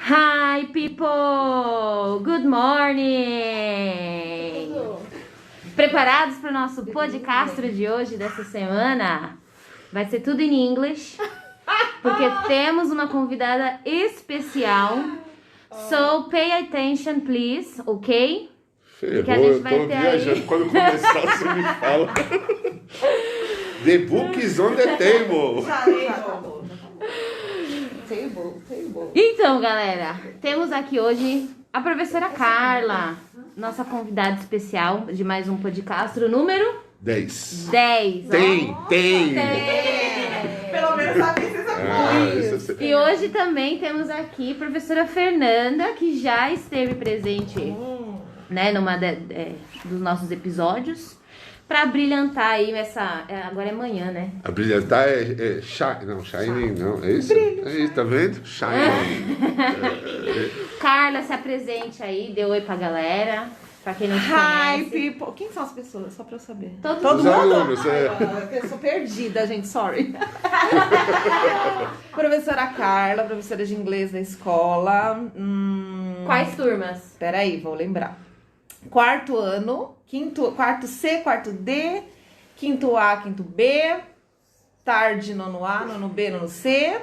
Hi people! Good morning! Preparados para o nosso podcast de hoje, dessa semana? Vai ser tudo em inglês, porque temos uma convidada especial. So pay attention, please, ok? Ferrou, Que a gente eu vai tô ter viajando. aí. Quando começar, você me fala. The book is on the table. Table. Então, galera, temos aqui hoje a professora Carla, nossa convidada especial de mais um podcast, o número 10. 10. Tem. Pelo menos sabe se você sabe. E hoje também temos aqui a professora Fernanda, que já esteve presente, né, numa dos nossos episódios, para brilhantar aí agora é manhã, né? A brilhantar é shining não, é isso? É isso, tá vendo? Shining. Carla, se apresente aí, dê oi pra galera, pra quem não te Hi, conhece. people. Quem são as pessoas? Só pra eu saber. Todo Os mundo. alunos, Eu sou perdida, gente, sorry. Professora Carla, professora de inglês da escola. Quais turmas? Peraí, vou lembrar. Quarto ano, quarto C, quarto D, quinto A, quinto B, tarde, nono A, nono B, nono C.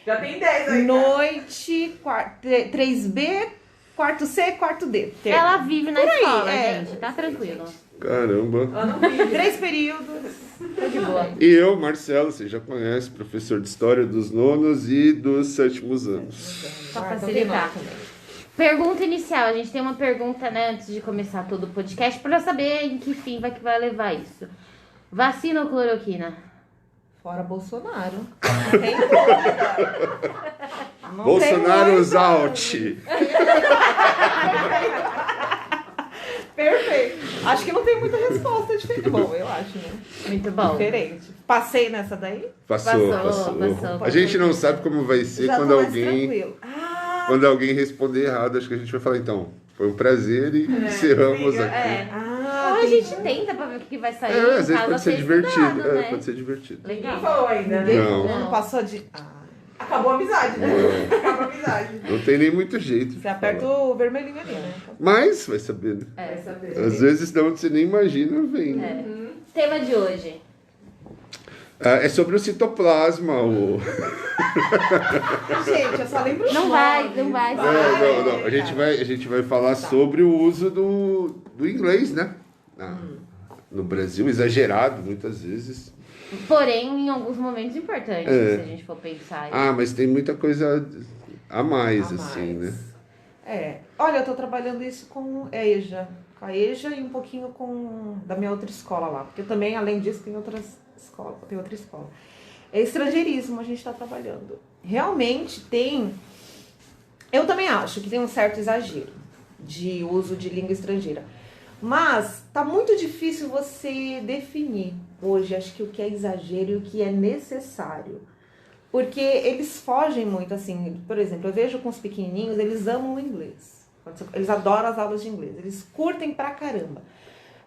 Já tem 10 aí. Noite, 3B, quarto C, quarto D. Ela vive na escola, é. gente, tá tranquilo. Caramba. Ano vive. 3 períodos. Tá de boa. E eu, Marcelo, você já conhece, professor de História dos nonos e dos sétimos anos. Pra facilitar. Pergunta inicial, a gente tem uma pergunta, né, antes de começar todo o podcast, pra saber em que fim que vai levar isso. Vacina ou cloroquina? Fora Bolsonaro. Não tem dúvida. Não Bolsonaro's tem out. Perfeito. Acho que não tem muita resposta diferente. Bom, eu acho, né? Muito bom. Diferente. Passei nessa daí? Passou. Passou. A gente não sabe como vai ser Já quando tô mais alguém... tranquilo. Quando alguém responder errado, acho que a gente vai falar, então, foi um prazer e encerramos aqui. Ou a gente tenta pra ver o que vai sair. Às vezes pode ser divertido. Estudado, né? Pode ser divertido. Ninguém Legal. falou ainda, né? Não. Passou de... Acabou a amizade, né? Acabou a amizade. Não tem nem muito jeito. de Você aperta falar. o vermelhinho ali, né? Mas, vai saber, né? Vai saber. Às vezes, de onde você nem imagina, vem. Tema de hoje. É sobre o citoplasma. Gente, eu só lembro Não os vai. Não. A gente vai falar sobre o uso do inglês, né? No Brasil, exagerado, muitas vezes. Porém, em alguns momentos importantes, se a gente for pensar. Mas tem muita coisa a mais, assim, né? Olha, eu tô trabalhando isso com a EJA e um pouquinho da minha outra escola lá, porque também, além disso, tem outra escola. É estrangeirismo, a gente está trabalhando. Realmente eu também acho que tem um certo exagero de uso de língua estrangeira, mas tá muito difícil você definir hoje, acho que o que é exagero e o que é necessário. Porque eles fogem muito, assim, por exemplo, eu vejo com os pequenininhos, eles amam o inglês. Eles adoram as aulas de inglês, eles curtem pra caramba.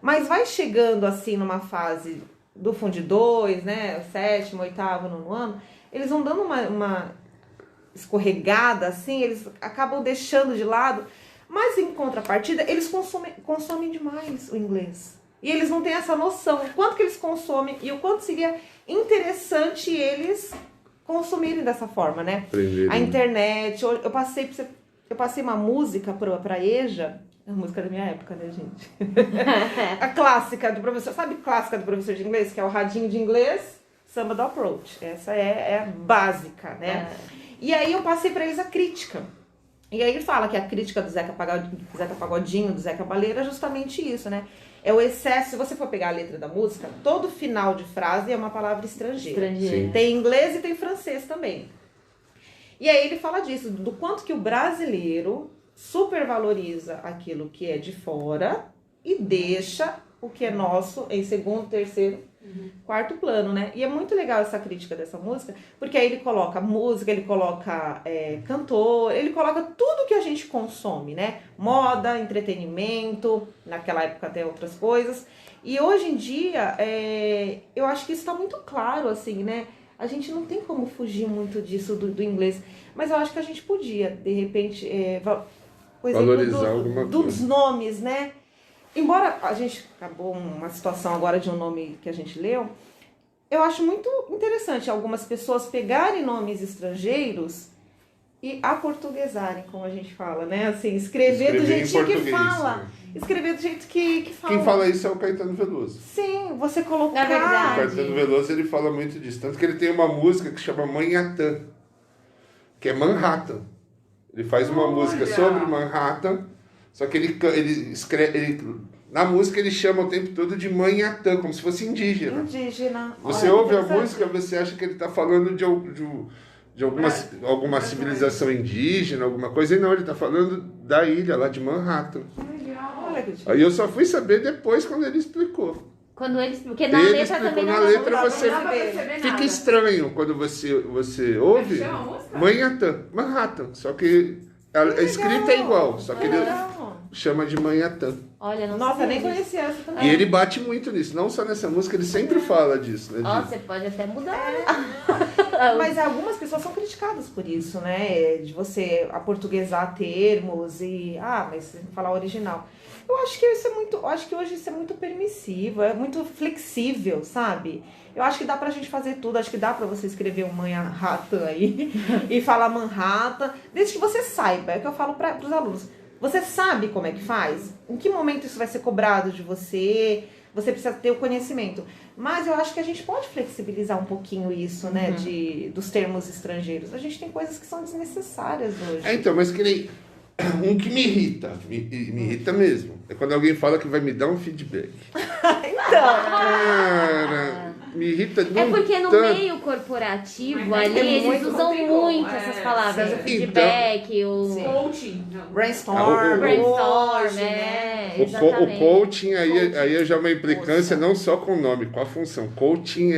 Mas vai chegando, assim, numa fase do Fundo 2, né, 7º, 8º, 9º ano, eles vão dando uma escorregada, assim, eles acabam deixando de lado. Mas, em contrapartida, eles consomem demais o inglês. E eles não têm essa noção, o quanto que eles consomem e o quanto seria interessante eles consumirem dessa forma, né? Aprenderem. A internet, eu passei uma música pra EJA, a música da minha época, né, gente? A clássica do professor, sabe clássica do professor de inglês, que é o radinho de inglês, samba do approach. Essa é a básica, né? E aí eu passei pra eles a crítica. E aí ele fala que a crítica do Zeca Pagodinho, do Zeca Baleiro, é justamente isso, né? É o excesso, se você for pegar a letra da música, todo final de frase é uma palavra estrangeira. Sim. Tem inglês e tem francês também. E aí ele fala disso, do quanto que o brasileiro supervaloriza aquilo que é de fora e deixa o que é nosso em segundo, terceiro, quarto plano, né? E é muito legal essa crítica dessa música, porque aí ele coloca música, ele coloca cantor, ele coloca tudo que a gente consome, né? Moda, entretenimento, naquela época até outras coisas. E hoje em dia, eu acho que isso está muito claro, assim, né? A gente não tem como fugir muito disso do inglês. Mas eu acho que a gente podia, de repente, por exemplo, Valorizar alguma dos coisa. nomes, né? Embora a gente acabou uma situação agora de um nome que a gente leu, eu acho muito interessante algumas pessoas pegarem nomes estrangeiros e aportuguesarem, como a gente fala, né? Assim, escrever do Escrever em jeitinho que português, fala. né? Escrever do jeito que fala. Quem fala isso é o Caetano Veloso. Sim, você Na colocar. O verdade. Caetano Veloso, ele fala muito disso. Tanto que ele tem uma música que chama Manhattan, que é Manhattan. Ele faz uma música sobre Manhattan, só que ele escreve... na música ele chama o tempo todo de Manhattan, como se fosse indígena. Indígena. Você Olha, ouve a interessante. música, você acha que ele está falando de alguma civilização indígena, alguma coisa, e não, ele está falando da ilha lá de Manhattan. Olha que Aí eu só fui saber depois quando ele explicou. Quando eles. Porque na Ele letra explicou também na não letra, dá pra você Não dá pra perceber fica nada. estranho quando você ouve Chama a música? Manhattan, Manhattan, só que a escrita é igual, só que ele legal. chama de Manhattan. Olha, não Nossa, sabia nem disso. conhecia essa também. E ele bate muito nisso, não só nessa música, ele sempre fala disso, né? Ó, de- você pode até mudar. Mas algumas pessoas são criticadas por isso, né? De você aportuguesar termos e. Ah, mas você tem que falar original. Eu acho que isso é muito. Eu acho que hoje isso é muito permissivo, é muito flexível, sabe? Eu acho que dá pra gente fazer tudo, acho que dá pra você escrever um Manhattan aí e falar Manhattan, desde que você saiba, é o que eu falo para os alunos. Você sabe como é que faz? Em que momento isso vai ser cobrado de você? Você precisa ter o conhecimento. Mas eu acho que a gente pode flexibilizar um pouquinho isso, né? Dos termos estrangeiros. A gente tem coisas que são desnecessárias hoje. Então, mas que nem um que me irrita mesmo, é quando alguém fala que vai me dar um feedback. Cara, me irrita É porque no tanto. meio corporativo Mas ali é eles muito usam complicado. muito É, essas palavras, sim. o feedback, o Coaching. Brainstorm, brainstorm, hoje, né? O exatamente. coaching aí é já uma implicância não só com o nome, com a função. Coaching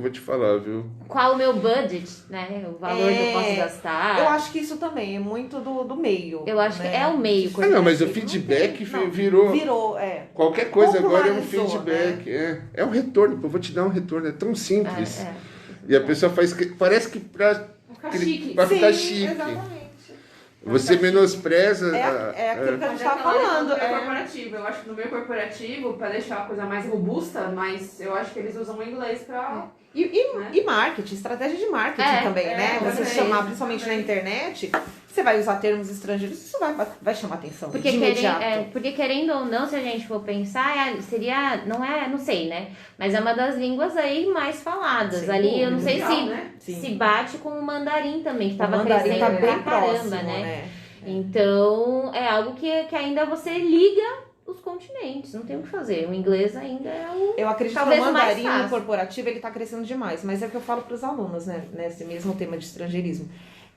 vou te falar, viu? Qual o meu budget, né? O valor que eu posso gastar. Eu acho que isso também é muito do meio. Eu acho né? que é o meio Ah, não, mas o corporativo. feedback Não, virou. Virou, Qualquer coisa agora é um Popularizou, feedback. É um retorno, pô, eu vou te dar um retorno, é tão simples. É. E a pessoa faz. Parece que pra Ficar chique. ficar Sim, chique. exatamente. Você menospreza. É aquilo que a Mas gente tava aquela questão falando. do meio É. corporativo. Eu acho que no meio corporativo, para deixar a coisa mais robusta, mas eu acho que eles usam o inglês pra. Né? E marketing, estratégia de marketing É, também, né? Você também, chamar, principalmente também. na internet, você vai usar termos estrangeiros, isso vai chamar atenção. Porque, de imediato. porque querendo ou não, se a gente for pensar, seria, não sei, né? Mas é uma das línguas aí mais faladas. Sem Ali, eu não dúvida. sei Mundial, né? se Sim. bate com o mandarim também, que O tava mandarim crescendo tá pra bem caramba, próximo, né? Então, é algo que ainda você liga os continentes, não tem o que fazer. O inglês ainda é o... Eu acredito Talvez que o o mais mandarim no fácil. corporativo ele tá crescendo demais, mas é o que eu falo para os alunos, né? Nesse mesmo tema de estrangeirismo.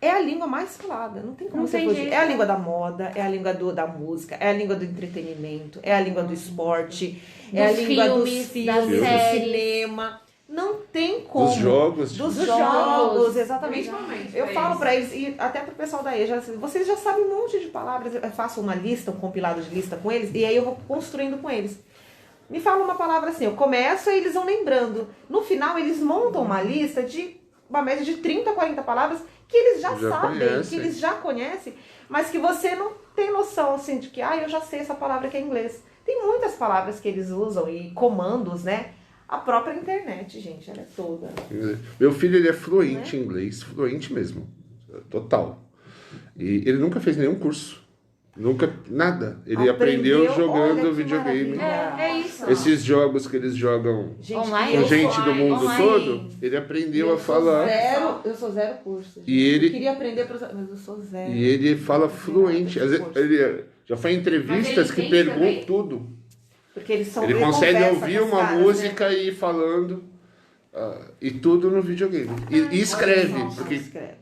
É a língua mais falada, não tem como Não você tem fugir. jeito, É a né? língua da moda, é a língua da música, é a língua do entretenimento, é a língua do esporte, é a Dos língua dos filmes, filmes, das do séries. cinema. Não tem como. Dos jogos. Dos Dos jogos, jogos. exatamente. Principalmente Eu pra falo eles. pra eles, e até pro pessoal da EJA, assim, vocês já sabem um monte de palavras, eu faço uma lista, um compilado de lista com eles, e aí eu vou construindo com eles. Me fala uma palavra assim, eu começo e eles vão lembrando. No final, eles montam uma lista de uma média de 30, 40 palavras que eles já sabem, conhecem. que eles já conhecem, mas que você não tem noção, assim, de que, eu já sei essa palavra que é inglês. Tem muitas palavras que eles usam e comandos, né? A própria internet, gente, ela é toda. Meu filho, ele é fluente em inglês, fluente mesmo, total. E ele nunca fez nenhum curso, nunca, nada. Ele aprendeu Olha jogando que videogame. maravilha. É isso. Esses jogos que eles jogam Online? com eu gente sou- do mundo online. todo, ele aprendeu a falar. Eu sou zero curso. gente. E ele- Eu queria aprender, mas eu sou zero. E ele fala fluente. Às vezes, ele já foi em entrevistas Mas que ele entende perguntam também? tudo. Porque eles são Ele bem consegue conversa ouvir com os uma caras, né? música e ir falando. E tudo no videogame. E escreve, Nossa, porque escreve.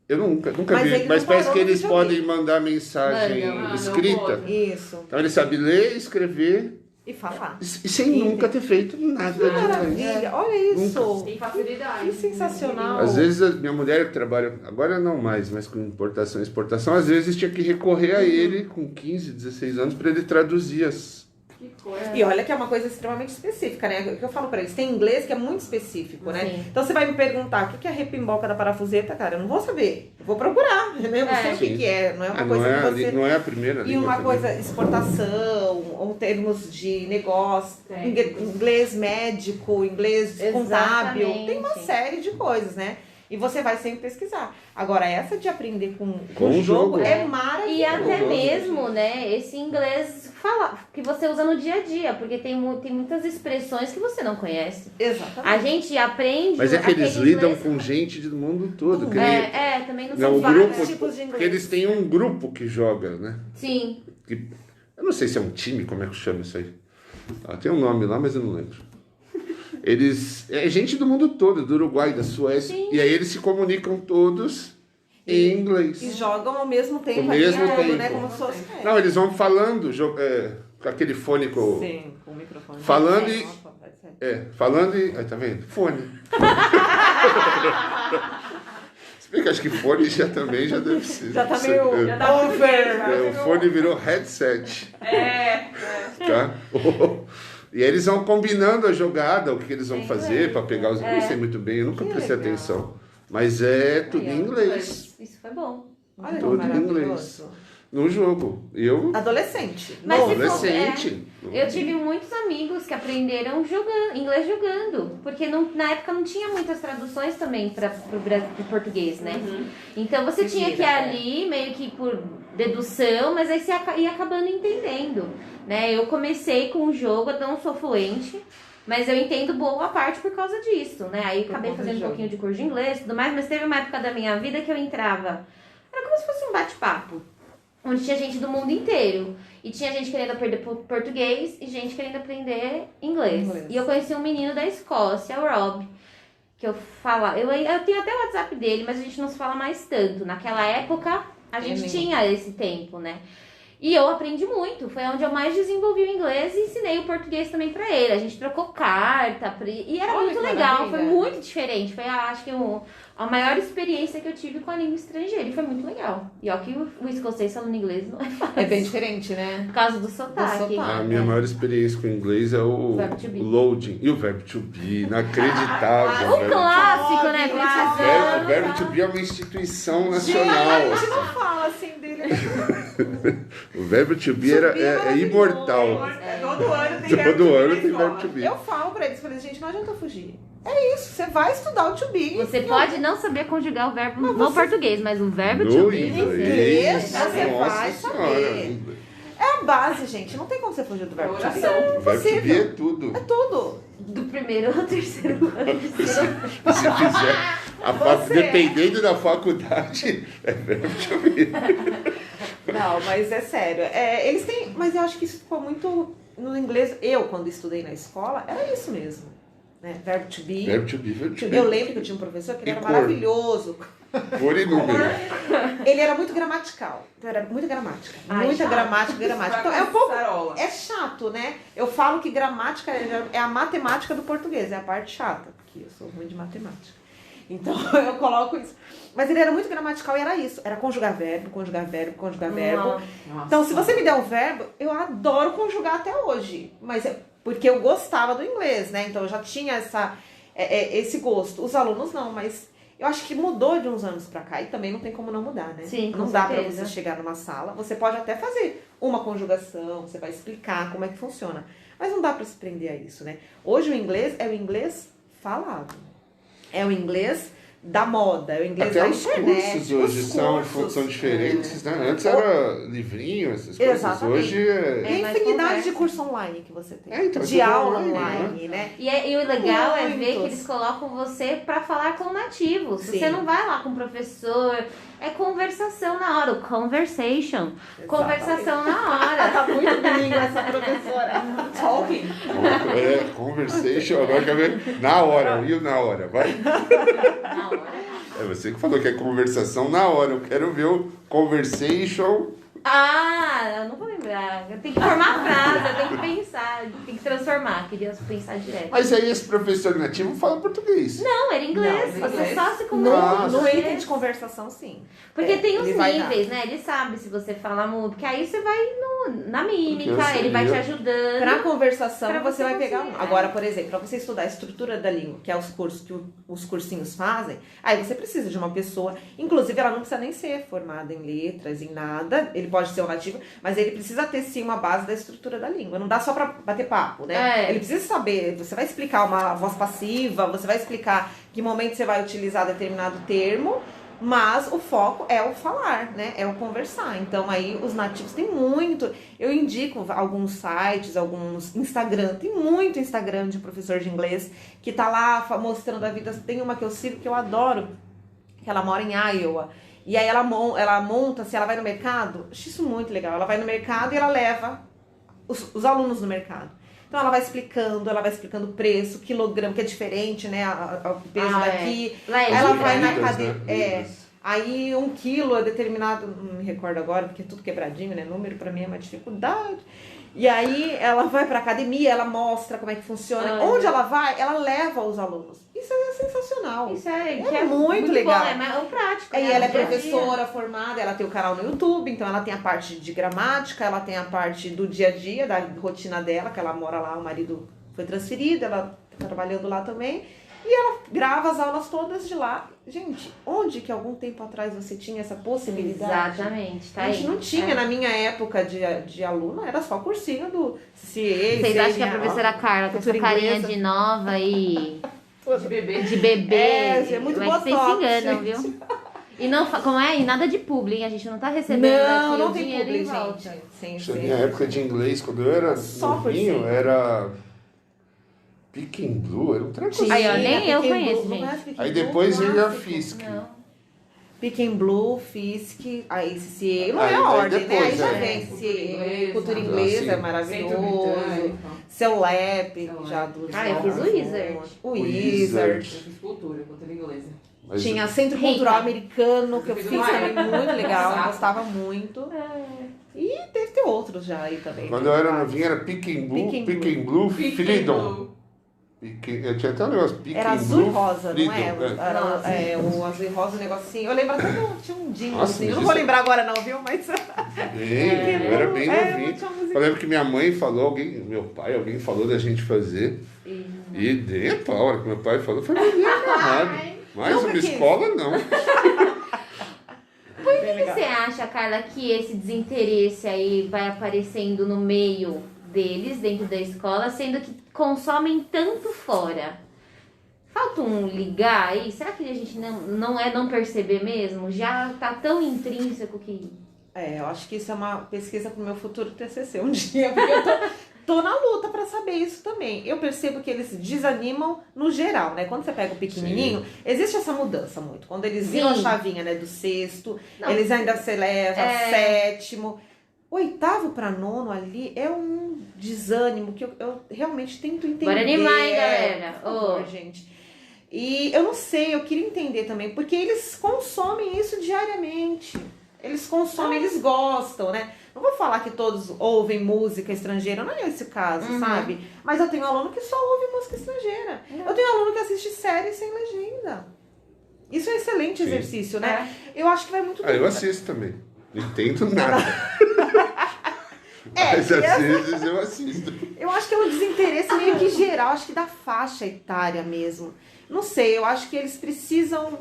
eu nunca Mas vi. ele Mas não parece parou que no eles videogame. podem mandar mensagem Mandam. escrita. Mandam, Isso. Então ele sabe ler, escrever E falar. e sem nunca ter feito nada Que demais. maravilha. Olha isso. Tem facilidade. Que sensacional. Às vezes a minha mulher que trabalha, agora não mais, mas com importação e exportação, às vezes tinha que recorrer a ele com 15, 16 anos para ele traduzir as Que coisa. E olha que é uma coisa extremamente específica, né? O que eu falo pra eles, tem inglês que é muito específico, né? Sim. Então você vai me perguntar o que é a repimboca da parafuseta, cara, eu não vou saber. Eu vou procurar, né? Eu não sei o Sim. que é, não é uma Ah, coisa que você... não é a primeira E língua uma também. coisa, exportação, ou termos de negócio, Tem. inglês médico, inglês contábil, Exatamente. tem uma série de coisas, né? E você vai sempre pesquisar. Agora, essa de aprender com Com o jogo jogo. é maravilhoso. E até Jogo. mesmo, né, esse inglês que você usa no dia a dia, porque tem muitas expressões que você não conhece. Exatamente. A gente aprende. Mas é que eles aquele lidam inglês- com gente do mundo todo. Que nem- também não Não, são o vários grupo, tipos de inglês. porque eles têm um grupo que joga, né? Sim. Que- eu não sei se é um time, como é que chama isso aí. Ah, tem um nome lá, mas eu não lembro. Eles. É gente do mundo todo, do Uruguai, da Suécia. Sim. E aí eles se comunicam todos em inglês. E jogam ao mesmo tempo. Ao mesmo ali, tempo. né? Como se fosse... Não, eles vão falando, com aquele fone com. Sim, com o microfone. Falando É, e- nossa, vai ser. Falando e. Aí, tá vendo? Fone. Se bem que acho que fone já também já deve ser. Já tá meio Já tá over. O fone virou headset. É. Tá? E aí eles vão combinando a jogada, o que eles vão fazer para pegar os. Eu não sei muito bem, eu nunca Que prestei legal. atenção. Mas é tudo Aí, ó, em inglês. Isso foi bom. Olha que Tudo em maravilhoso. No jogo. Eu, Adolescente. Mas Novo. se for- adolescente. Eu tive muitos amigos que aprenderam jogando, inglês jogando, porque na época não tinha muitas traduções também para o português, né? Então você Se tinha que ir vira, é. ali meio que por dedução, mas aí você ia acabando entendendo, né? Eu comecei com o jogo, eu não sou fluente, mas eu entendo boa parte por causa disso, né? Aí Por acabei conta do fazendo um jogo. pouquinho de curso de inglês e tudo mais, mas teve uma época da minha vida que eu entrava, era como se fosse um bate-papo, onde tinha gente do mundo inteiro. E tinha gente querendo aprender português e gente querendo aprender inglês. Inglês. E eu conheci um menino da Escócia, o Rob, que eu falo, eu tenho até o WhatsApp dele, mas a gente não se fala mais tanto. Naquela época, a gente mesmo. tinha esse tempo, né? E eu aprendi muito, foi onde eu mais desenvolvi o inglês e ensinei o português também pra ele. A gente trocou carta, e era Olha muito que legal, foi maravilha. muito diferente. Foi, acho que, a maior experiência que eu tive com a língua estrangeira, e foi muito legal. E ó que o escocês falando inglês não é fácil. É bem diferente, né? Por causa do sotaque. sotaque. A minha É. maior experiência com o inglês é o Verbo to be. loading. E o verbo to be, inacreditável. O velho. clássico, né? O verbo Precisando. to be é uma instituição nacional. Gente, a gente não fala assim dele. O verbo to be To be é maravilhoso. imortal. Todo ano tem verbo Todo to be ano na tem escola. verbo to be. Eu falo pra eles, falei, gente, não adianta fugir. É isso, você vai estudar o to be. Você pode não saber conjugar o verbo no você- português, mas o verbo No to be. inglês, você- você nossa vai senhora. saber. É a base, gente. Não tem como você fugir do verbo to be. Oração. É O verbo to be é impossível. tudo. É tudo. Do primeiro ao terceiro ano. Se fizer, Você- dependendo da faculdade, é verbo to be. Não, mas é sério. É, eles têm. Mas eu acho que isso ficou muito. No inglês, eu, quando estudei na escola, era isso mesmo. Né? Verbo to be. Verbo to be, verbo to be. Eu lembro que eu tinha um professor que ele E era cor. maravilhoso. Por e número. Ele era muito gramatical. Então era muita gramática. Ai, Muita chato. gramática. Então é um pouco. Sarola. É chato, né? Eu falo que gramática é a matemática do português, é a parte chata, porque eu sou ruim de matemática. Então eu coloco isso. Mas ele era muito gramatical e era isso. Era conjugar verbo, conjugar verbo, conjugar verbo. Nossa. Então, se você me der um verbo, eu adoro conjugar até hoje. Mas é porque eu gostava do inglês, né? Então eu já tinha esse gosto. Os alunos não, mas eu acho que mudou de uns anos pra cá e também não tem como não mudar, né? Sim, com não dá pra certeza. você chegar numa sala, você pode até fazer uma conjugação, você vai explicar como é que funciona, mas não dá pra se prender a isso, né? Hoje o inglês é o inglês falado. É o inglês da moda, é o inglês Até da os internet. cursos hoje os são cursos, diferentes, né? Antes era livrinho, essas coisas. Exatamente. Hoje E é. a mais infinidade conversa. de curso online que você tem. É, então, de tudo aula online, online, né? E o legal é ver que Muitos. eles colocam você pra falar com nativos. Sim. Você não vai lá com o professor, é conversação na hora, o conversation. Conversação na hora. Tá muito bilíngue essa professora. Talking. Conversation, agora quer ver? Na hora, e na hora, vai. Na hora. É você que falou que é conversação na hora. Eu quero ver o conversation Ah, eu não vou lembrar. Eu tenho que formar a frase, eu tenho que pensar, tem que transformar. Queria pensar direto. Mas aí esse professor nativo fala português. Não, era inglês. Não, Você inglês. só se comunica. No em item inglês. de conversação, sim. Porque tem os ele vai níveis, né? Ele sabe se você fala muito. Porque aí você vai na mímica, Porque eu ele vai te sei. ajudando. Para conversação, Pra você você vai pegar conseguir, um. Agora, por exemplo, para você estudar a estrutura da língua, que é os cursos que os cursinhos fazem, aí você precisa de uma pessoa. Inclusive, ela não precisa nem ser formada em letras, em nada. Ele pode ser um nativo, mas ele precisa ter sim uma base da estrutura da língua. Não dá só para bater papo, né? É. Ele precisa saber. Você vai explicar uma voz passiva, você vai explicar que momento você vai utilizar determinado termo. Mas o foco é o falar, né? É o conversar. Então aí os nativos têm muito. Eu indico alguns sites, alguns Instagram. Tem muito Instagram de professor de inglês que tá lá mostrando a vida. Tem uma que eu sigo que eu adoro, que ela mora em Iowa. E aí ela monta, se ela vai no mercado, acho isso muito legal. Ela vai no mercado e ela leva os alunos no mercado. Então ela vai explicando o preço, quilograma, que é diferente, né? O peso daqui. Lá é Ela libra, vai na né? cadeia. Libras. Aí 1 quilo é determinado, não me recordo agora, porque é tudo quebradinho, né? Número pra mim é uma dificuldade. E aí ela vai pra academia, ela mostra como é que funciona. Onde ela vai, ela leva os alunos. Isso é sensacional. Isso é, É que é muito legal. Bom, é o prático. Aí né? ela é No dia a dia. professora formada, ela tem o canal no YouTube, então ela tem a parte de gramática, ela tem a parte do dia a dia, da rotina dela, que ela mora lá, o marido foi transferido, ela tá trabalhando lá também. E ela grava as aulas todas de lá. Gente, onde que algum tempo atrás você tinha essa possibilidade? Exatamente, tá A gente aí. não tinha, na minha época de aluna, era só cursinho do CA. Vocês acham que a professora Carla, com essa cultura carinha inglesa. de nova e De bebê. de bebê, É muito vai que vocês se botox, enganam, gente. viu? E não, como é? E nada de publi, hein? A gente não tá recebendo Não, aqui não o tem dinheiro publi, em volta. gente. Sem Na ser. minha época de inglês, quando eu era Só por novinho, cento. era Picking Blue, era um treco Aí, ó, assim. nem eu Pequeno conheço, Blue, não gente. conhece Pequeno Aí Blue? depois veio a Clássico. Fisk. Não. Pequeno Blue, Fisk, a ACCA, não Aí é a daí ordem, né? Aí depois, já é. vem Cultura CCA, inglesa. cultura Ah, inglesa, sim. é Centro maravilhoso. britânico. Seu Lap, Seu já Lap. dos... Ah, eu fiz o Wizard. O Wizard. Eu fiz cultura inglesa. Mas Tinha Centro Rica. Cultural Americano, que eu Fiz fiz uma também época. muito legal, eu Exato. gostava muito. E deve ter outros já aí também. quando eu era novinho era Picking Blue, Picking Picking Blue, Freedom. Eu tinha até um negócio, Picking Era azul e Blue, rosa, não é? Freedom, Era, Nossa. o azul e rosa, o negocinho. Eu lembro até tinha um jingle, Nossa, assim. mas Eu não isso vou é- lembrar agora não, viu? Mas... Bem, eu era bem novinho. tinha uma música. Eu lembro que minha mãe falou, alguém falou da gente fazer. E dei a pau, a hora que meu pai falou, foi meio errado. Mas Nunca uma quis. escola não. Por que você acha, Carla, que esse desinteresse aí vai aparecendo no meio deles, dentro da escola, sendo que consomem tanto fora? Falta um ligar aí? Será que a gente não é não perceber mesmo? Já tá tão intrínseco que... Eu acho que isso é uma pesquisa pro meu futuro TCC um dia, porque eu tô na luta pra saber isso também. Eu percebo que eles desanimam no geral, né? Quando você pega o pequenininho, existe essa mudança muito. Quando eles viram a Sim. chavinha, né, do sexto, Não. eles ainda se elevam, É. sétimo. Oitavo pra nono ali é um desânimo que eu realmente tento entender. Bora animar, hein, galera? Por favor, Ô. gente. E eu não sei, eu queria entender também, porque eles consomem isso diariamente. Eles consomem, eles gostam, né? Não vou falar que todos ouvem música estrangeira, não é esse o caso, Uhum. sabe? Mas eu tenho aluno que só ouve música estrangeira. Eu tenho aluno que assiste série sem legenda. Isso é um excelente Sim. exercício, né? Eu acho que vai muito Eu assisto também. Não entendo nada. Mas e às vezes eu assisto. Eu acho que é um desinteresse meio que geral, acho que da faixa etária mesmo. Não sei, eu acho que eles precisam...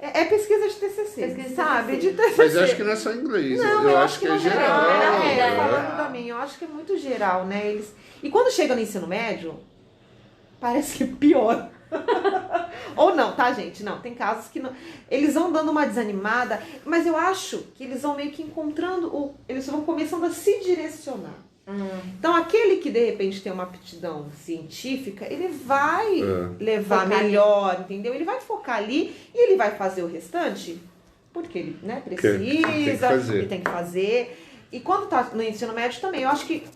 É pesquisa de TCC, Pesquisa de sabe? TCC. De TCC. Mas eu acho que não é só inglês. Não, eu acho que é no geral. né? Falando da minha, eu acho que é muito geral, né? E quando chega no ensino médio, parece que pior. Ou não, tá, gente? Não, tem casos que não. Eles vão dando uma desanimada, mas eu acho que eles vão meio que encontrando, eles vão começando a se direcionar. Então, aquele que de repente tem uma aptidão científica, ele vai levar Focar melhor, entendeu? Ele vai focar ali e ele vai fazer o restante porque ele, né, precisa, tem que fazer. ele tem que fazer. E quando tá no ensino médio também, eu acho que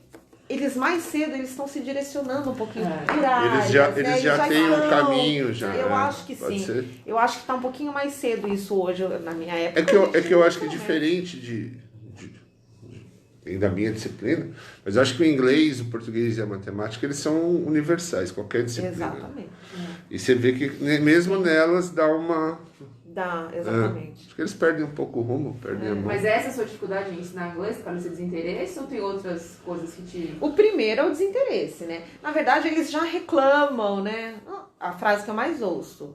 eles mais cedo eles estão se direcionando um pouquinho por áreas, Eles já têm um estão. caminho já. Eu né? acho que Pode sim. ser. Eu acho que tá um pouquinho mais cedo isso hoje, na minha época. É que eu acho que é diferente de tem da minha disciplina, mas eu acho que o inglês, o português e a matemática, eles são universais, qualquer disciplina. Exatamente. E você vê que mesmo nelas dá uma... Dá, exatamente. Acho que eles perdem um pouco o rumo, perdem a mão. Mas essa é a sua dificuldade em ensinar inglês para esse desinteresse ou tem outras coisas que te... O primeiro é o desinteresse, né? Na verdade, eles já reclamam, né? A frase que eu mais ouço.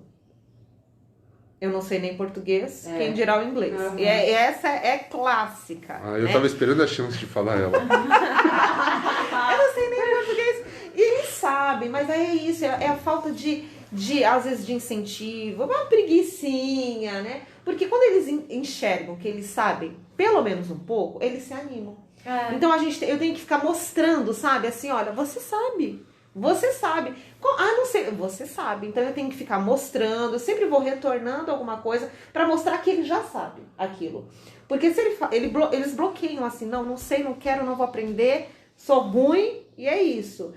Eu não sei nem português, quem dirá o inglês. Uhum. E essa é clássica. Eu tava esperando a chance de falar ela. Eu não sei nem português. E eles sabem, mas aí é isso, é a falta de às vezes, de incentivo, uma preguicinha, né? Porque quando eles enxergam que eles sabem pelo menos um pouco, eles se animam. Então eu tenho que ficar mostrando, sabe? Assim, olha, você sabe. Você sabe. Não sei, você sabe. Então eu tenho que ficar mostrando, eu sempre vou retornando alguma coisa para mostrar que ele já sabe aquilo. Porque se eles bloqueiam assim, não sei, não quero, não vou aprender, sou ruim e é isso.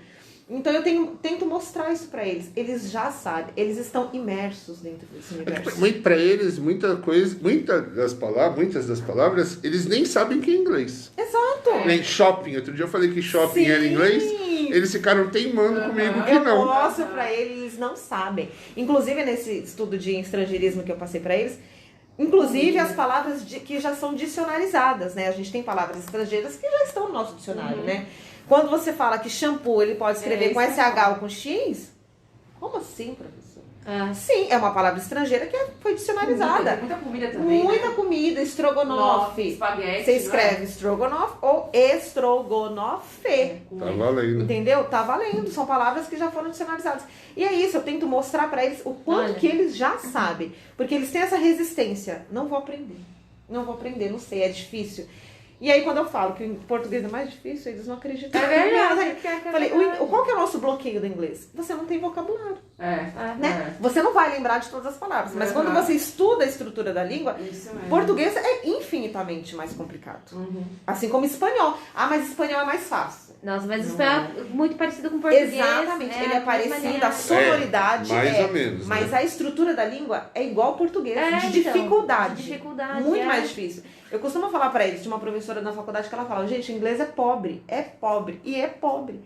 Então eu tento mostrar isso para eles. Eles já sabem, eles estão imersos dentro desse universo. Para eles, muitas das palavras, eles nem sabem que é inglês. Exato. Nem shopping. Outro dia eu falei que shopping era inglês. Eles ficaram teimando comigo que não. Eu mostro pra eles não sabem. Inclusive, nesse estudo de estrangeirismo que eu passei pra eles, inclusive as palavras que já são dicionarizadas, né? A gente tem palavras estrangeiras que já estão no nosso dicionário, né? Quando você fala que shampoo, ele pode escrever com SH ou com X, como assim, professor? Sim, é uma palavra estrangeira que foi dicionarizada. Muita comida também, Muita comida, estrogonofe. Espaguete, você escreve estrogonofe ou estrogonofe. Tá valendo. Entendeu? Tá valendo. São palavras que já foram dicionarizadas. E é isso, eu tento mostrar pra eles o quanto que eles já sabem. Porque eles têm essa resistência. Não vou aprender, não sei, é difícil. E aí quando eu falo que o português é mais difícil, eles não acreditam. É verdade. Falei, qual que é o nosso bloqueio do inglês? Você não tem vocabulário. Né? É. Você não vai lembrar de todas as palavras. Mas quando você estuda a estrutura da língua, português é infinitamente mais complicado. Assim como espanhol. Mas espanhol é mais fácil. Nossa, mas o espanhol é muito parecido com o português. Exatamente, ele é parecido, a sonoridade mais ou menos. Mas a estrutura da língua é igual ao português, de então, dificuldade. de dificuldade. Muito mais difícil. Eu costumo falar pra eles, de uma professora na faculdade que ela fala, gente, o inglês é pobre, e é pobre.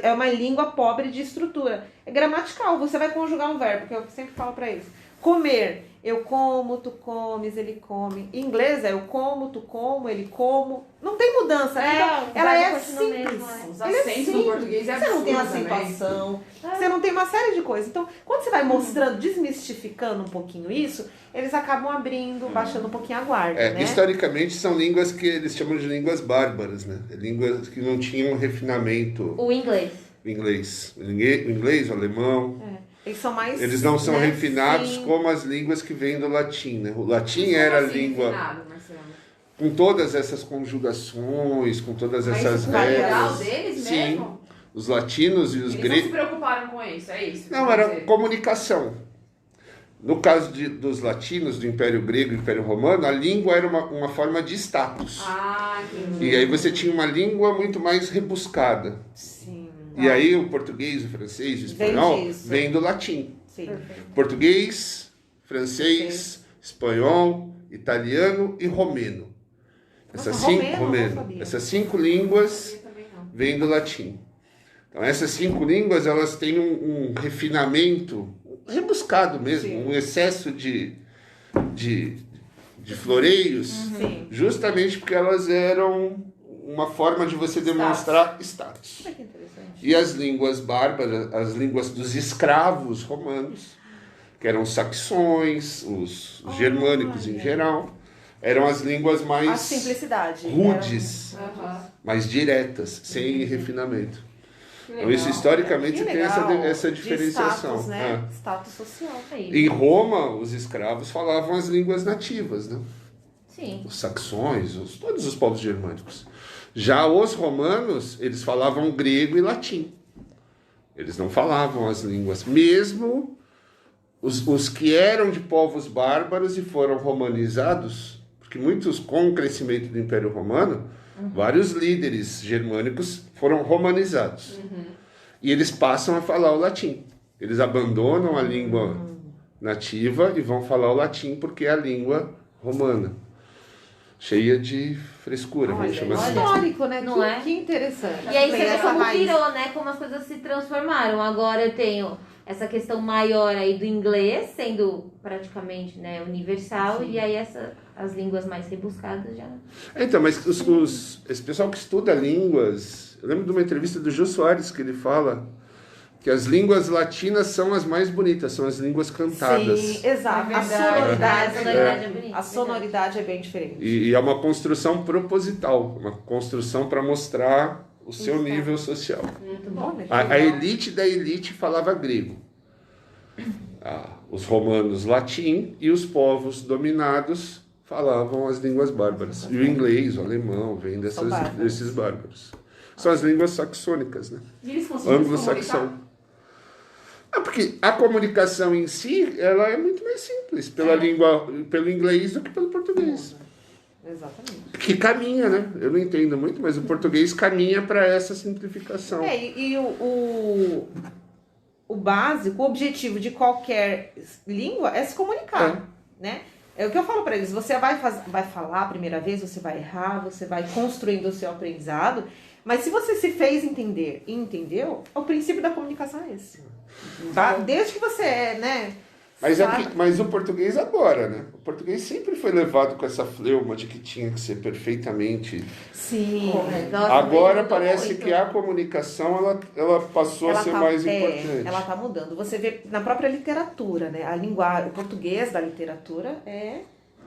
É uma língua pobre de estrutura. É gramatical, você vai conjugar um verbo, que eu sempre falo pra eles. Comer, eu como, tu comes, ele come. Em inglês é eu como, tu como, ele como. Não tem mudança. Então, ela é simples. Os acentos do português é Você não tem absurdo também. acentuação, você não tem uma série de coisas. Então, quando você vai mostrando, desmistificando um pouquinho isso, eles acabam abrindo, baixando um pouquinho a guarda, né? Historicamente são línguas que eles chamam de línguas bárbaras, né? Línguas que não tinham refinamento. O inglês. O inglês, o alemão. Eles são mais... Eles não são refinados Sim. como as línguas que vêm do latim, né? O latim era a língua Refinado, Marcelo? com todas essas conjugações, com todas essas Mas o geral regras. deles Sim, mesmo? os latinos e os Eles não se gregos. preocuparam com isso, é isso? que Não, quer era dizer. comunicação. No caso dos latinos, do Império Grego e do Império Romano, a língua era uma forma de status. Entendi. E aí você tinha uma língua muito mais rebuscada. Sim. E aí o português, o francês, o Vem espanhol disso. vem do latim. Sim. Português, francês, espanhol, italiano e romeno. Essas Nossa, cinco, romeno, não sabia. essas 5 línguas Eu também não. vêm do latim. Então essas 5 línguas elas têm um refinamento rebuscado mesmo, Sim. um excesso de floreios, Sim. justamente porque elas eram uma forma de você demonstrar status. Olha que interessante. E as línguas bárbaras, as línguas dos escravos romanos, que eram os saxões, os germânicos em geral, eram as línguas A mais simplicidade. rudes, Aham. mais diretas, sem refinamento. Que Então isso legal. historicamente Que tem legal. essa De diferenciação. Status, né? Status social. Em Roma, os escravos falavam as línguas nativas, né? Sim. Os saxões, todos os povos germânicos. Já os romanos, eles falavam grego e latim. Eles não falavam as línguas. Mesmo os que eram de povos bárbaros e foram romanizados, porque muitos, com o crescimento do Império Romano, vários líderes germânicos foram romanizados. E eles passam a falar o latim. Eles abandonam a língua nativa e vão falar o latim porque é a língua romana. cheia de frescura, vamos chamar assim. Histórico, né? Não é? Que interessante. E aí você vê Essa como raiz. virou, né? Como as coisas se transformaram. Agora eu tenho essa questão maior aí do inglês, sendo praticamente, né, universal, Sim. e aí as línguas mais rebuscadas já... Então, mas esse pessoal que estuda línguas, eu lembro de uma entrevista do Jô Soares que ele fala que as línguas latinas são as mais bonitas, são as línguas cantadas. Sim, exato. É A verdade. sonoridade, A sonoridade é bonita, a sonoridade é bem diferente. E é uma construção proposital, uma construção para mostrar o seu Exato. nível social. Muito bom. Olha, que A legal. elite da elite falava grego. Os romanos latim e os povos dominados falavam as línguas bárbaras. E o inglês, o alemão, vem bárbaros. desses bárbaros. São as línguas saxônicas, né? E eles conseguiram se Anglo-saxão. comunicar? Porque a comunicação em si, ela é muito mais simples pelo inglês do que pelo português. Exatamente. Que caminha, né? Eu não entendo muito, mas o português caminha para essa simplificação. E o básico, o objetivo de qualquer língua é se comunicar, né? É o que eu falo para eles, você vai falar a primeira vez, você vai errar, você vai construindo o seu aprendizado, mas se você se fez entender e entendeu, o princípio da comunicação é esse. Desde que você é, né? Mas o português agora, né? O português sempre foi levado com essa fleuma de que tinha que ser perfeitamente... Sim. Nossa, Agora mudou parece muito. que a comunicação ela passou a ser mais importante. Ela está mudando. Você vê na própria literatura, né? A linguagem, o português da literatura é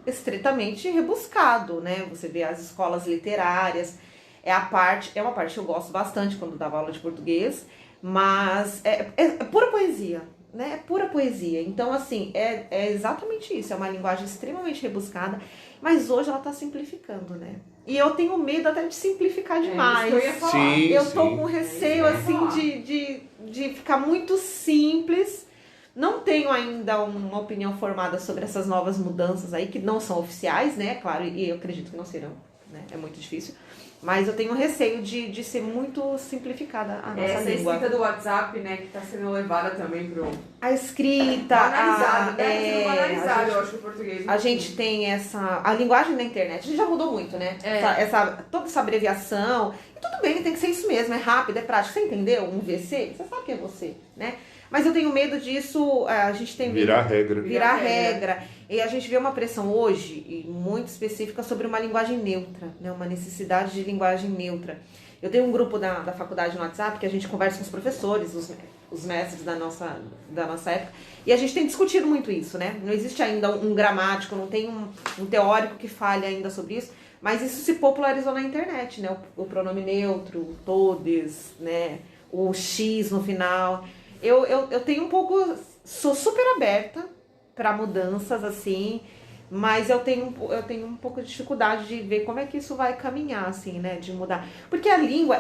estritamente rebuscado, né? Você vê as escolas literárias, é uma parte que eu gosto bastante quando dava aula de português, mas é pura poesia, né? É pura poesia. Então, assim, é exatamente isso. É uma linguagem extremamente rebuscada, mas hoje ela está simplificando, né? E eu tenho medo até de simplificar demais. Isso que eu ia falar. Sim, Eu tô sim. com receio, É isso que eu ia assim, de ficar muito simples. Não tenho ainda uma opinião formada sobre essas novas mudanças aí, que não são oficiais, né? Claro, e eu acredito que não serão, né? É muito difícil. Mas eu tenho receio de ser muito simplificada a nossa Essa língua. escrita do WhatsApp, né, que tá sendo levada também pro... A escrita, Banalizado, né? Tá sendo a banalizado, gente- eu acho, o português. A gente tem a linguagem da internet, a gente já mudou muito, né? É. Toda essa abreviação. E tudo bem, tem que ser isso mesmo, é rápido, é prático. Você entendeu? Um VC, você sabe que é você, né? Mas eu tenho medo disso, a gente tem medo Virar regra. virar regra. E a gente vê uma pressão hoje, e muito específica, sobre uma linguagem neutra, né? Uma necessidade de linguagem neutra. Eu tenho um grupo da faculdade no WhatsApp que a gente conversa com os professores, os mestres da nossa época, e a gente tem discutido muito isso, né? Não existe ainda um gramático, não tem um teórico que fale ainda sobre isso, mas isso se popularizou na internet, né? O pronome neutro, o todes, né? O X no final. Eu tenho um pouco... Sou super aberta para mudanças, assim, mas eu tenho um pouco de dificuldade de ver como é que isso vai caminhar, assim, né? De mudar. Porque a língua,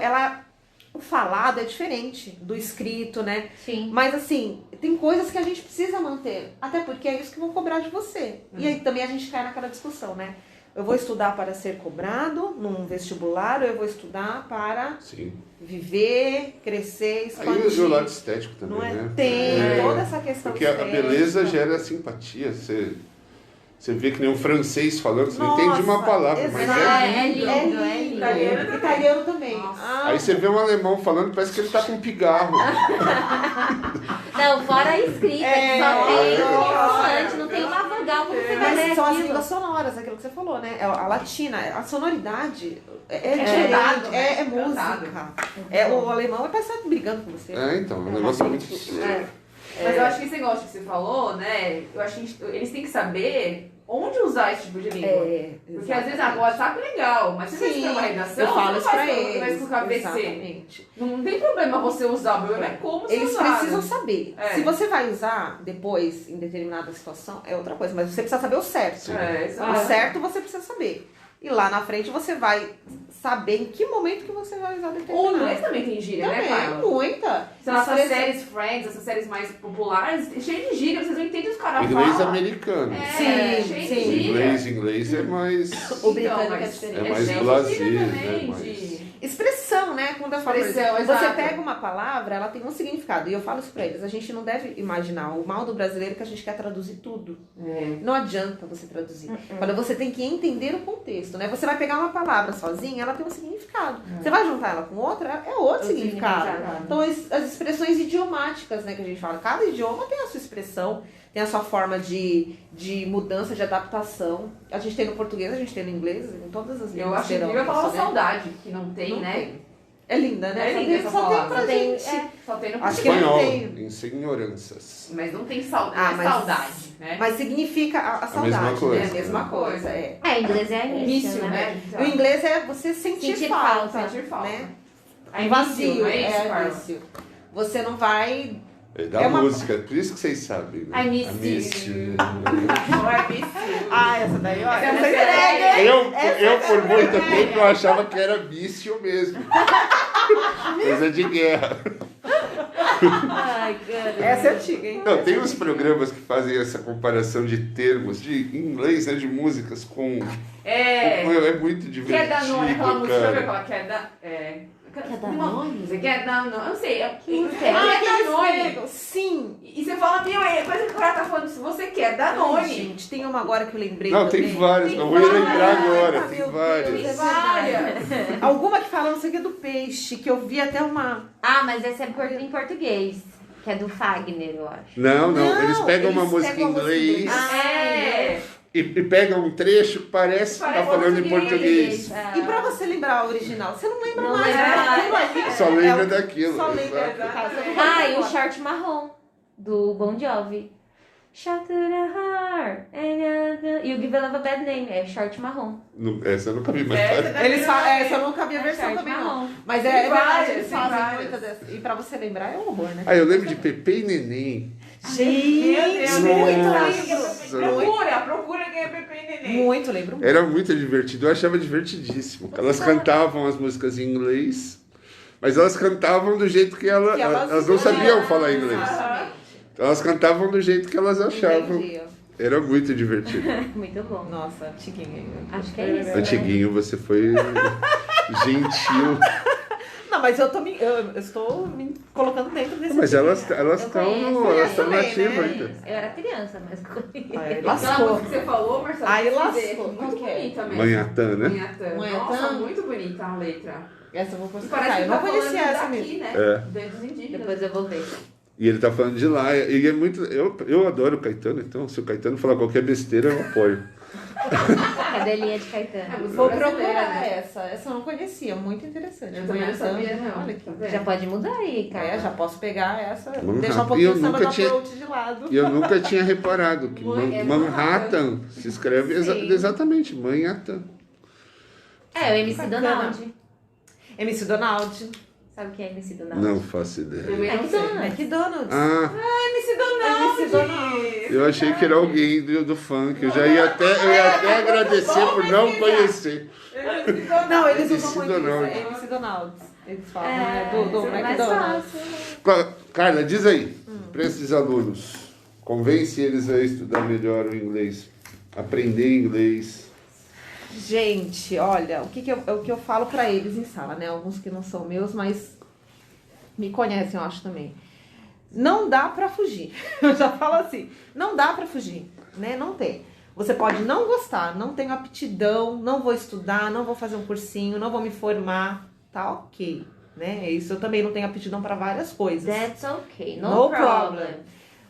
o falado é diferente do escrito, né? Sim. Mas, assim, tem coisas que a gente precisa manter. Até porque é isso que vão cobrar de você. E aí também a gente cai naquela discussão, né? Eu vou estudar para ser cobrado num vestibular ou eu vou estudar para Sim. viver, crescer, Aí expandir. o lado estético também, Não é? né? Tem toda essa questão Porque a estética. beleza gera simpatia. Você vê que nem um francês falando, você não Nossa, entende uma palavra, mas exato. é lindo. É lindo, é lindo. Italiano Italiano também. Nossa. Ah, Aí você vê um alemão falando, parece que ele tá com um pigarro. Não, fora a escrita, que só tem consoante, não tem uma vogal, como você vai ler mas são as aquilo? línguas sonoras, aquilo que você falou, né? A latina, a sonoridade é cantado, diferente, né? é Cantado. música. O alemão parece estar brigando com você. Então, o negócio é muito... Mas eu acho que esse negócio que você falou, né? Eu acho que eles têm que saber onde usar esse tipo de língua. Porque às vezes o WhatsApp é legal, mas se você Sim, fizer uma redação, eu falo você isso não pra faz eles. vai com o KBC. Exatamente. Não tem problema você usar, o problema é como você Eles usar. precisam saber. É. Se você vai usar depois, em determinada situação, é outra coisa. Mas você precisa saber o certo. O certo você precisa saber. E lá na frente você vai saber em que momento que você vai usar O determinado. inglês também tem gíria, né, Também, Carla? muita. São essas Expressão- séries Friends, essas séries mais populares, cheio de gíria, vocês não entendem os caras Inglês falam. americano. É, Sim, cheio sim. de gíria. Inglês é mais... O britânico Então, é mas diferente. É mais cheio de blasé, gíria né, também, mais- de... Expressão, né? Quando eu falo, Expressão, você exato. pega uma palavra, ela tem um significado. E eu falo isso pra eles. A gente não deve imaginar o mal do brasileiro que a gente quer traduzir tudo. Não adianta você traduzir. Quando você tem que entender o contexto, né? Você vai pegar uma palavra sozinha, ela tem um significado. Você vai juntar ela com outra, é outro significado. Então, as expressões idiomáticas, né, que a gente fala. Cada idioma tem a sua expressão, tem a sua forma de mudança, de adaptação. A gente tem no português, a gente tem no inglês, em todas as línguas. Eu acho incrível a palavra saudade, que não tem, Não né? tem. É linda, né? É linda essa Só tem palavra. pra gente. Só tem no Acho que não Espanhol, tem. em senhoranças. Mas não tem saudade. Ah, é mas- saudade, né? Mas significa a saudade, mesma coisa, né? A mesma coisa, é. É, inglês é início, Início, né? né? O inglês é você sentir Sentir falta, falta. Sentir falta. né? É Vazio, início, não é isso, é Carla? início. Você não vai... É da É uma- música, por isso que vocês sabem. Né? I miss you. Não é vício. Ah, essa daí, ó. Essa Essa é entrega. Eu por muito tempo, eu achava que era vício mesmo. Coisa de guerra. Ai, cara. Essa é antiga, hein? Não, tem uns programas que fazem essa comparação de termos, de em inglês, né, de músicas com... É. É muito divertido, Quer dar nome, aquela música, já viu cara. aquela quer dar. Quer dar uma nome? música, quer dar nome. Eu não sei. Que música é? Quer dar nome. Aqueles sim. E você fala, meu, parece que o cara tá falando se você quer dar Ai, nome. gente, tem uma agora que eu lembrei Não, também. tem várias, Tem não vou lembrar várias. agora, Ai, tem meu várias. Deus, Tem é várias. Alguma que fala não sei o que do peixe, que eu vi até uma... Ah, mas esse é em português. Que é do Fagner, eu acho. Não, Não, eles pegam uma eles música em pegam uma música em inglês inglês. É. e pegam um trecho que parece que tá Parece falando em português. E pra você lembrar a original, você não lembra Não mais. lembra né? mais. Aquilo ali Só é lembra o- daquilo. Só lembra exato. daquilo. Você não vai Ah, e o lembrar. short marrom, do Bon Jovi. Shot to the heart. E o Give a Love a Bad Name. É short marrom. Essa eu nunca vi, mas Essa parece. daí Eles falam, essa eu nunca vi a É versão short também não. marrom. Mas Tem é verdade, várias, eles tem fazem várias. muitas dessas. E pra você lembrar é um horror, né? Ah, eu lembro de Pepe e Neném. Gente, Nossa. muito Nossa. Procura quem é Pepe e Neném. Muito, lembro muito. Era muito divertido, eu achava divertidíssimo. Elas cantavam as músicas em inglês, mas elas cantavam do jeito que Que elas não sabiam falar inglês. Exatamente. Elas cantavam do jeito que elas achavam. Entendi. Era muito divertido. Muito bom. Nossa, antiguinha ainda. Acho que é isso. Antiguinho, você foi gentil. Não, mas eu estou me colocando dentro desse. Mas elas Eu estão conheço nativas né? ainda. Eu era criança, mas conheço. Ai, Aquela lascou. música que você falou, Marcelo, Aí quer lascou. dizer, Qual muito que é? bonita mesmo. Manhattan, né? Manhattan. Manhattan. Nossa, muito bonita a letra. Essa eu vou E postar. parece que Eu não tá conhecia falando essa daqui, mesmo. né? É. Dos indígenas. Depois eu vou ver. E ele tá falando de lá. E é muito. Eu adoro o Caetano, então se o Caetano falar qualquer besteira, eu apoio. Cadelinha de É Caetano. música Vou brasileira, procurar né? essa. Essa eu não conhecia. Muito interessante. Eu também não sabia, não. Olha aqui. Tá vendo? Já pode mudar aí, cara. É, já posso pegar essa. Manhattan. Deixar um E pouquinho eu o samba nunca do tinha- approach de lado. E eu nunca tinha reparado que É Manhattan se escreve Sim. exatamente Manhattan. É, o MC Bacana. Donald. MC Donald. Sabe o que é MC Donald? Não faço ideia. Também não sei. McDonald's. McDonald's. Ah, MC Donald. MC Donald. eu achei que era alguém do funk. Eu já ia até agradecer por não conhecer. Não, eles MC usam muito isso. Donald. É MC Donald. Eles falam, É, né? Do isso é mais McDonald's. fácil. Carla, diz aí, para esses alunos, convence eles a estudar melhor o inglês, aprender inglês. Gente, olha, o que eu falo pra eles em sala, né? Alguns que não são meus, mas me conhecem, eu acho também. Não dá pra fugir. Eu já falo assim, não dá pra fugir, né? Não tem. Você pode não gostar, não tenho aptidão, não vou estudar, não vou fazer um cursinho, não vou me formar, tá ok, né? Isso eu também não tenho aptidão pra várias coisas. That's okay, no, No problem.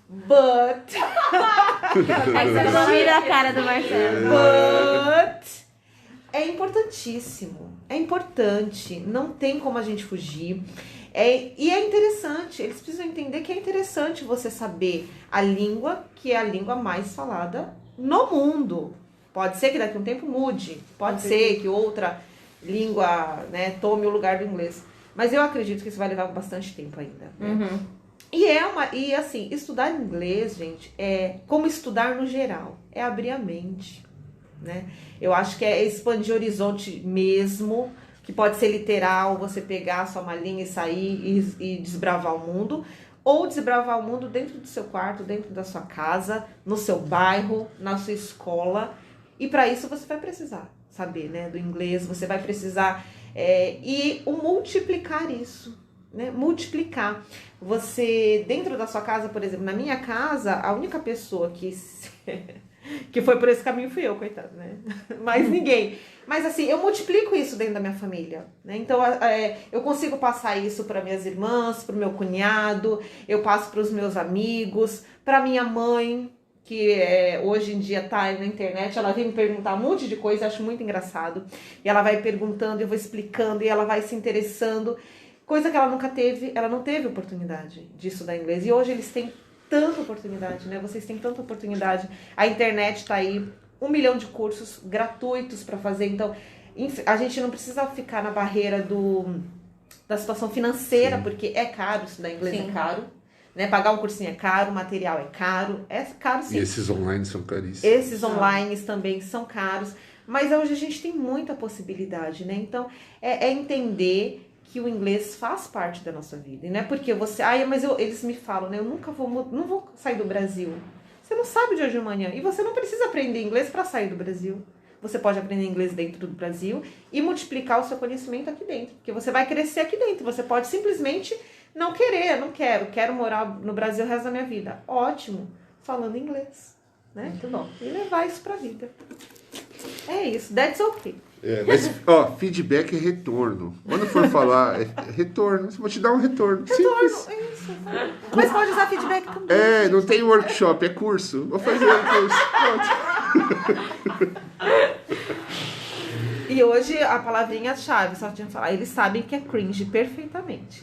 But Aí você não vira a cara do Marcelo. But é importantíssimo. É importante. Não tem como a gente fugir. E é interessante. Eles precisam entender que é interessante você saber a língua que é a língua mais falada no mundo. Pode ser que daqui a um tempo mude. Pode ser que outra língua, né, tome o lugar do inglês. Mas eu acredito que isso vai levar bastante tempo ainda. Né? Uhum. E assim, estudar inglês, gente, é como estudar no geral, é abrir a mente, né? Eu acho que é expandir o horizonte mesmo, que pode ser literal, você pegar a sua malinha e sair e desbravar o mundo, ou desbravar o mundo dentro do seu quarto, dentro da sua casa, no seu bairro, na sua escola, e para isso você vai precisar saber, né, do inglês, você vai precisar E o multiplicar isso, né? Multiplicar. Você, dentro da sua casa, por exemplo, na minha casa, a única pessoa que foi por esse caminho fui eu, coitado, né? Mais ninguém. Mas assim, eu multiplico isso dentro da minha família, né? Então, eu consigo passar isso para minhas irmãs, para o meu cunhado, eu passo para os meus amigos, para minha mãe, que hoje em dia tá na internet, ela vem me perguntar um monte de coisa, acho muito engraçado. E ela vai perguntando, eu vou explicando, e ela vai se interessando. Coisa que ela nunca teve, ela não teve oportunidade de estudar inglês. E hoje eles têm tanta oportunidade, né? Vocês têm tanta oportunidade. A internet tá aí, 1 milhão de cursos gratuitos para fazer. Então, a gente não precisa ficar na barreira da situação financeira, porque é caro estudar inglês, Sim. é caro. Né? Pagar um cursinho é caro, o material é caro sim. E esses online são caríssimos. Esses online também são caros. Mas hoje a gente tem muita possibilidade, né? Então, é entender que o inglês faz parte da nossa vida. E não é porque você... eles me falam, né? Eu nunca não vou sair do Brasil. Você não sabe de hoje amanhã. E você não precisa aprender inglês para sair do Brasil. Você pode aprender inglês dentro do Brasil e multiplicar o seu conhecimento aqui dentro. Porque você vai crescer aqui dentro. Você pode simplesmente não quero morar no Brasil o resto da minha vida. Ótimo. Falando inglês. Né? Muito bom. E levar isso pra vida. É isso. That's okay. Mas, feedback é retorno. Quando for falar, é retorno. Eu vou te dar um retorno. Simples. É isso. Mas pode usar feedback também. Não tem workshop, é curso. Vou fazer um curso. Pronto. E hoje a palavrinha-chave, só tinha que falar, eles sabem que é cringe perfeitamente.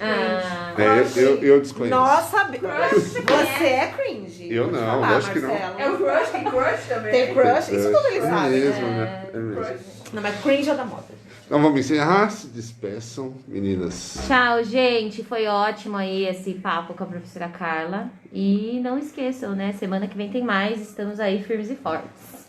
Eu desconheço. Nós sabemos. Você é cringe. Eu Pode não, falar, lógico que não. Marcelo. É o crush, tem crush também. Tem crush, isso tudo eles sabem. mesmo, né? É mesmo. Crush. Não, mas cringe é da moda. Então vamos encerrar? Se despeçam, meninas. Tchau, gente. Foi ótimo aí esse papo com a professora Carla. E não esqueçam, né? Semana que vem tem mais. Estamos aí firmes e fortes.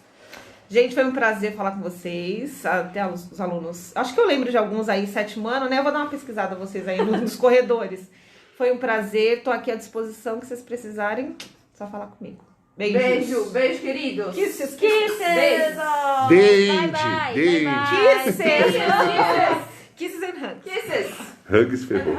Gente, foi um prazer falar com vocês, até os alunos. Acho que eu lembro de alguns aí, 7º ano, né? Eu vou dar uma pesquisada vocês aí nos corredores. Foi um prazer, tô aqui à disposição, que vocês precisarem, só falar comigo. Beijos. Beijo, querido. Kisses, Kisses! Beijo. Bye, bye. Deide. Bye, bye. Kisses. Kisses and hugs. Kisses. Hugs ferrou.